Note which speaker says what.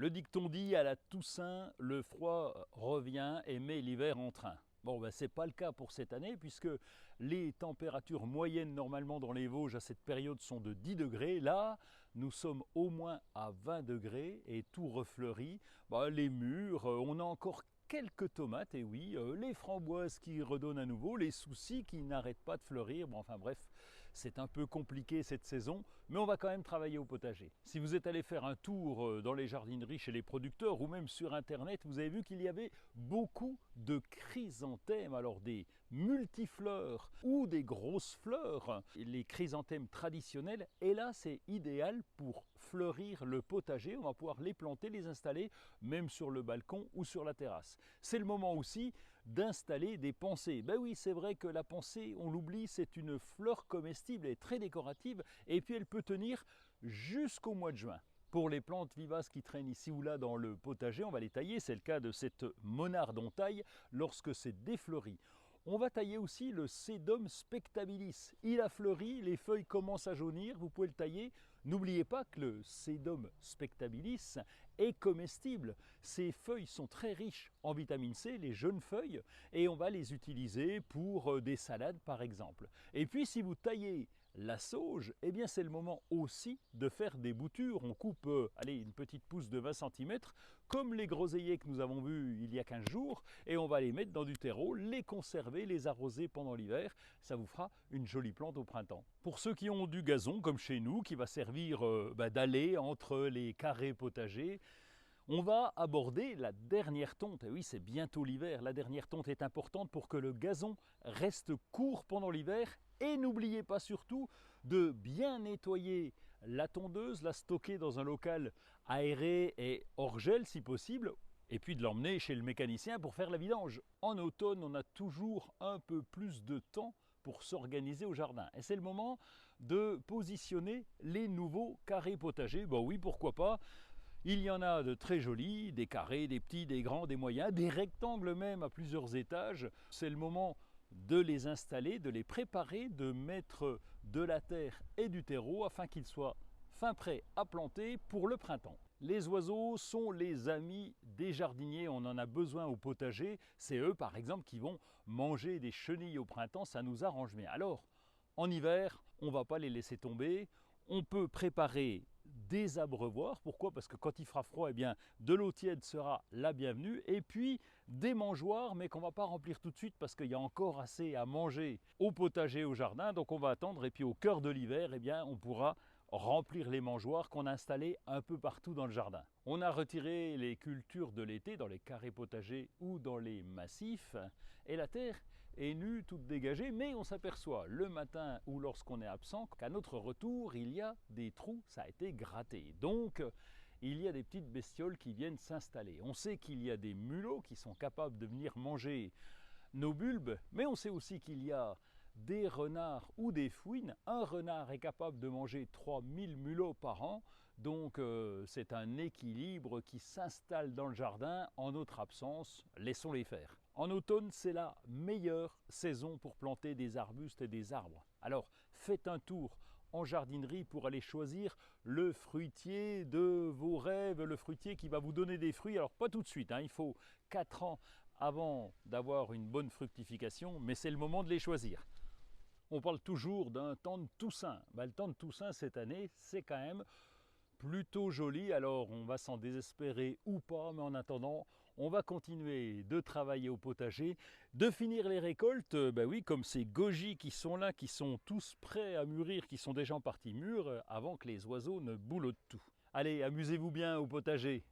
Speaker 1: Le dicton dit à la Toussaint, le froid revient et met l'hiver en train. Bon, ben, ce n'est pas le cas pour cette année puisque les températures moyennes normalement dans les Vosges à cette période sont de 10 degrés. Là, nous sommes au moins à 20 degrés et tout refleurit. Ben, les mûres, on a encore quelques tomates, et oui, les framboises qui redonnent à nouveau, les soucis qui n'arrêtent pas de fleurir. Bon, enfin bref, c'est un peu compliqué cette saison, mais on va quand même travailler au potager. Si vous êtes allé faire un tour dans les jardineries chez les producteurs ou même sur internet, vous avez vu qu'il y avait beaucoup de chrysanthèmes, alors des multifleurs ou des grosses fleurs. Les chrysanthèmes traditionnels, et là c'est idéal pour fleurir le potager. On va pouvoir les planter, les installer, même sur le balcon ou sur la terrasse. C'est le moment aussi d'installer des pensées. Ben oui, c'est vrai que la pensée, on l'oublie, c'est une fleur comestible et très décorative, et puis elle peut tenir jusqu'au mois de juin. Pour les plantes vivaces qui traînent ici ou là dans le potager, on va les tailler. C'est le cas de cette monarde, on taille lorsque c'est défleuri. On va tailler aussi le Sedum spectabilis. Il a fleuri, les feuilles commencent à jaunir, vous pouvez le tailler. N'oubliez pas que le Sedum spectabilis est comestible. Ces feuilles sont très riches en vitamine C, les jeunes feuilles, et on va les utiliser pour des salades par exemple. Et puis si vous taillez la sauge, eh bien c'est le moment aussi de faire des boutures. On coupe allez, une petite pousse de 20 cm, comme les groseilliers que nous avons vus il y a 15 jours, et on va les mettre dans du terreau, les conserver, les arroser pendant l'hiver. Ça vous fera une jolie plante au printemps. Pour ceux qui ont du gazon, comme chez nous, qui va servir d'allée entre les carrés potagers, on va aborder la dernière tonte. Et oui, c'est bientôt l'hiver. La dernière tonte est importante pour que le gazon reste court pendant l'hiver. Et n'oubliez pas surtout de bien nettoyer la tondeuse, la stocker dans un local aéré et hors gel si possible, et puis de l'emmener chez le mécanicien pour faire la vidange. En automne, on a toujours un peu plus de temps pour s'organiser au jardin. Et c'est le moment de positionner les nouveaux carrés potagers. Ben oui, pourquoi pas. Il y en a de très jolis, des carrés, des petits, des grands, des moyens, des rectangles même à plusieurs étages. C'est le moment de les installer, de les préparer, de mettre de la terre et du terreau afin qu'ils soient fin prêts à planter pour le printemps. Les oiseaux sont les amis des jardiniers, on en a besoin au potager. C'est eux par exemple qui vont manger des chenilles au printemps, ça nous arrange bien. Alors en hiver, on ne va pas les laisser tomber. On peut préparer des abreuvoirs. Pourquoi? Parce que quand il fera froid, eh bien, de l'eau tiède sera la bienvenue. Et puis des mangeoires, mais qu'on ne va pas remplir tout de suite parce qu'il y a encore assez à manger au potager, au jardin. Donc on va attendre. Et puis au cœur de l'hiver, eh bien, on pourra remplir les mangeoires qu'on a installés un peu partout dans le jardin. On a retiré les cultures de l'été dans les carrés potagers ou dans les massifs et la terre est nue, toute dégagée, mais on s'aperçoit le matin ou lorsqu'on est absent qu'à notre retour il y a des trous, ça a été gratté. Donc il y a des petites bestioles qui viennent s'installer. On sait qu'il y a des mulots qui sont capables de venir manger nos bulbes, mais on sait aussi qu'il y a des renards ou des fouines. Un renard est capable de manger 3000 mulots par an, donc c'est un équilibre qui s'installe dans le jardin. En notre absence, laissons-les faire. En automne, c'est la meilleure saison pour planter des arbustes et des arbres. Alors faites un tour en jardinerie pour aller choisir le fruitier de vos rêves, le fruitier qui va vous donner des fruits. Alors pas tout de suite, il faut 4 ans avant d'avoir une bonne fructification, mais c'est le moment de les choisir. On parle toujours d'un temps de Toussaint. Le temps de Toussaint cette année, c'est quand même plutôt joli. Alors on va s'en désespérer ou pas, mais en attendant, on va continuer de travailler au potager, de finir les récoltes. Oui, comme ces gojis qui sont là, qui sont tous prêts à mûrir, qui sont déjà en partie mûrs, avant que les oiseaux ne boulottent tout. Allez, amusez-vous bien au potager.